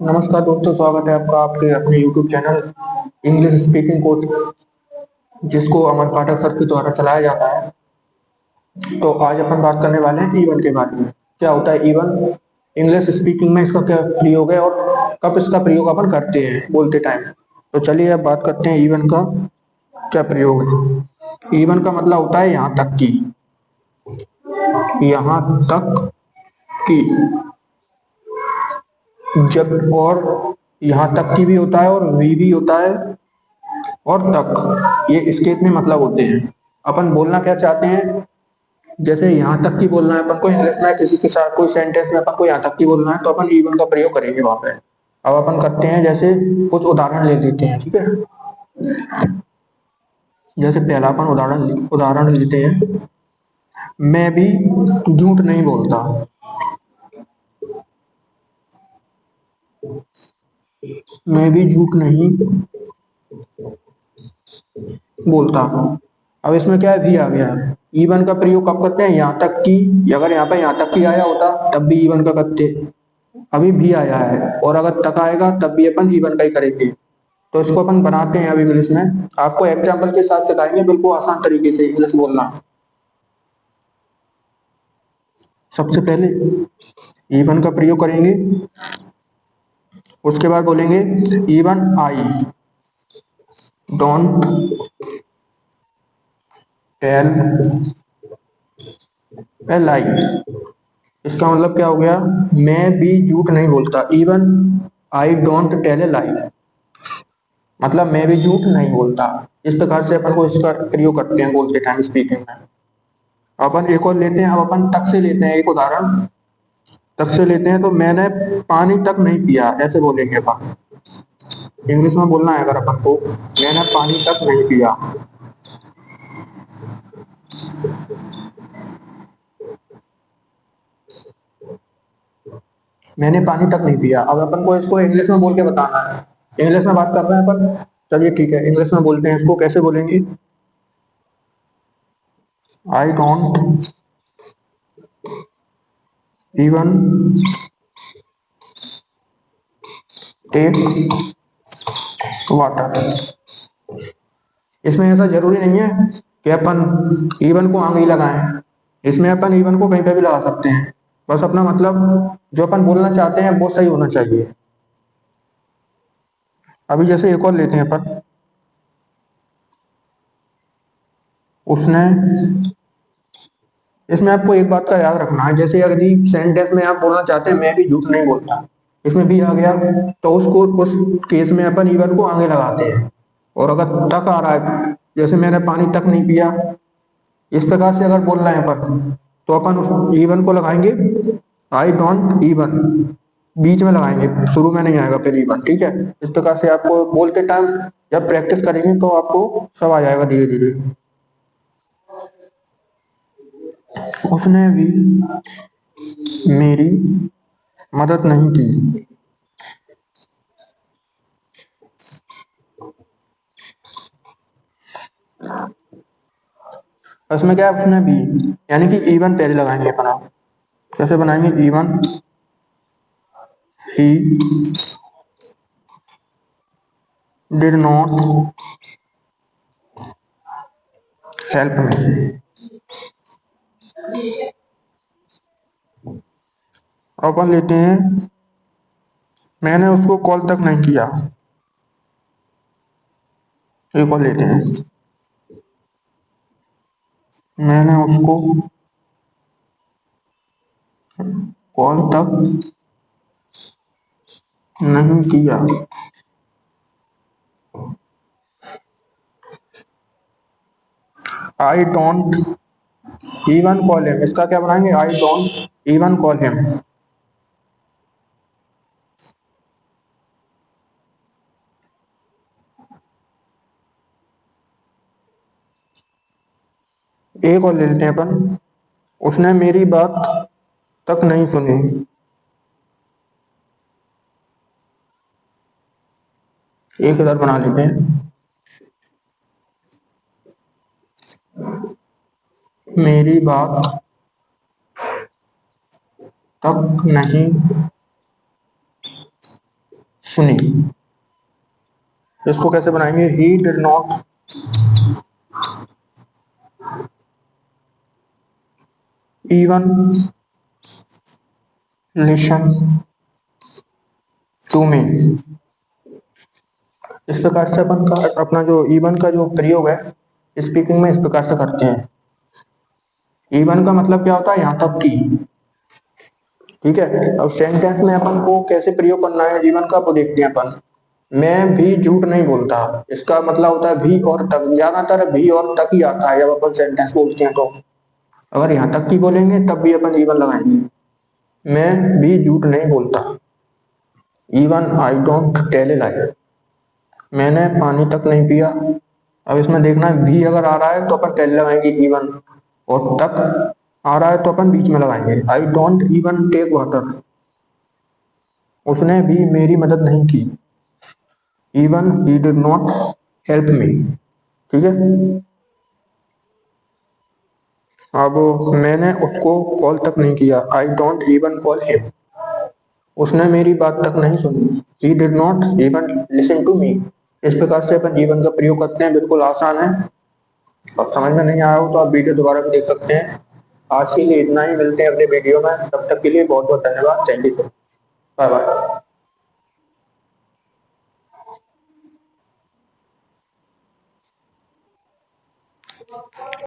नमस्कार दोस्तों, स्वागत है आपका आपके अपने YouTube channel English speaking coach, जिसको अमर पाठक सर के द्वारा चलाया जाता है। तो आज अपन बात करने वाले हैं ईवन के बारे में। क्या होता है ईवन? इंग्लिश स्पीकिंग में इसका क्या प्रयोग है और कब इसका प्रयोग अपन करते हैं बोलते टाइम। तो चलिए अब बात करते हैं ईवन का क्या प्रयोग है। ईवन का मतलब होता है यहाँ तक की, यहाँ तक की। जब और यहाँ तक की भी होता है और वी भी होता है और तक, ये इसके इतने मतलब होते हैं। अपन बोलना क्या चाहते हैं, जैसे यहाँ तक की बोलना है अपन को इंग्लिश में, किसी के साथ कोई सेंटेंस में अपन को यहाँ तक की बोलना है, तो अपन ईवन का प्रयोग करेंगे वहां पे। अब अपन करते हैं, जैसे कुछ उदाहरण ले लेते हैं, ठीक है। जैसे पहला अपन उदाहरण लेते हैं। मैं भी झूठ नहीं बोलता। मैं भी झूठ नहीं बोलता। अब इसमें क्या है, भी आ गया। ईवन का प्रयोग कब करते हैं? यहाँ तक की। अगर यहाँ पे यहाँ तक की आया होता तब भी ईवन का करते। अभी भी आया है और अगर तक आएगा तब भी अपन ईवन का ही करेंगे। तो इसको अपन बनाते हैं अब इंग्लिश में। आपको एग्जाम्पल के साथ सिखाएंगे, बिल्कुल आसान तरीके से इंग्लिश बोलना। सबसे पहले ईवन का प्रयोग करेंगे, उसके बाद बोलेंगे even I don't tell a lie. इसका मतलब क्या हो गया? मैं भी झूठ नहीं बोलता। Even I don't tell a lie, मतलब मैं भी झूठ नहीं बोलता। इस प्रकार से अपन को इसका प्रयोग करते हैं बोलते टाइम स्पीकिंग में। अपन एक और लेते हैं। अब अपन तक से लेते हैं एक उदाहरण। तक से लेते हैं तो मैंने पानी तक नहीं पिया, ऐसे बोलेंगे अपन। इंग्लिश में बोलना है अगर अपन को, मैंने पानी तक नहीं पिया। मैंने पानी तक नहीं पिया। अब अपन को इसको इंग्लिश में बोल के बताना है। इंग्लिश में बात कर रहे हैं अपन। चलिए ठीक है, इंग्लिश में बोलते हैं इसको। कैसे बोलेंगे? I don't even take water. इसमें ऐसा जरूरी नहीं है कि अपन इवन को आगे ही लगाएं। इसमें अपन इवन को कहीं पे भी लगा सकते हैं। बस अपना मतलब जो अपन बोलना चाहते हैं वो सही होना चाहिए। अभी जैसे एक और लेते हैं अपन। उसने, इसमें आपको एक बात का याद रखना है, जैसे अगर सेंटेंस में आप बोलना चाहते हैं मैं भी झूठ नहीं बोलता, इसमें भी आ गया, तो उसको उस केस में अपन इवन को आगे लगाते हैं। और अगर तक आ रहा है, जैसे मैंने पानी तक नहीं पिया, इस प्रकार से अगर बोल रहे हैं अपन, तो अपन इवन को लगाएंगे आई डोंट इवन, बीच में लगाएंगे, शुरू में नहीं आएगा फिर इवन। ठीक है, इस प्रकार से आपको बोलते टाइम जब प्रैक्टिस करेंगे तो आपको सब आ जाएगा धीरे धीरे। उसने भी मेरी मदद नहीं की। उसमें क्या है? उसने भी, यानी कि इवन पहले लगाएंगे अपन। आप कैसे बनाएंगे? Even he did not help me. अपन लेते हैं मैंने उसको कॉल तक नहीं किया। एक और लेते हैं, मैंने उसको कॉल तक नहीं किया। I don't even call him. इसका क्या बनाएंगे? आई डोंट इवन कॉल हिम। एक और ले लेते हैं अपन। उसने मेरी बात तक नहीं सुनी। एक इधर बना लेते हैं, मेरी बात तक नहीं सुनी। इसको कैसे बनाएंगे? He did not even listen to me. इस प्रकार से अपन का अपना जो इवन का जो प्रयोग है स्पीकिंग में इस प्रकार से करते हैं। इवन का मतलब क्या होता है? यहाँ तक की। ठीक है, अब सेंटेंस में अपन को कैसे प्रयोग करना है इवन का, वो देखते हैं अपन। मैं भी झूठ नहीं बोलता, इसका मतलब होता है भी और तक। ज्यादातर भी और तक ही आता है जब अपन सेंटेंस बोलते हैं तो। अगर यहाँ तक की बोलेंगे तब भी अपन इवन लगाएंगे। मैं भी झूठ नहीं बोलता, even I don't tell a lie. मैंने पानी तक नहीं पिया। अब इसमें देखना है भी अगर आ रहा है तो अपन पहले लगाएंगे इवन, और तक आ रहा है तो अपन बीच में लगाएंगे। I don't even take water, उसने भी मेरी मदद नहीं की। Even he did not help me. ठीक है, अब मैंने उसको कॉल तक नहीं किया। I don't even call him, उसने मेरी बात तक नहीं सुनी। He did not even listen to me. इस प्रकार से अपन इवन का प्रयोग करते हैं, बिल्कुल आसान है। अब समझ में नहीं आया हो तो आप वीडियो दोबारा भी देख सकते हैं। आज के लिए इतना ही, मिलते हैं अपने वीडियो में, तब तक के लिए बहुत बहुत धन्यवाद। Thank you sir, bye bye.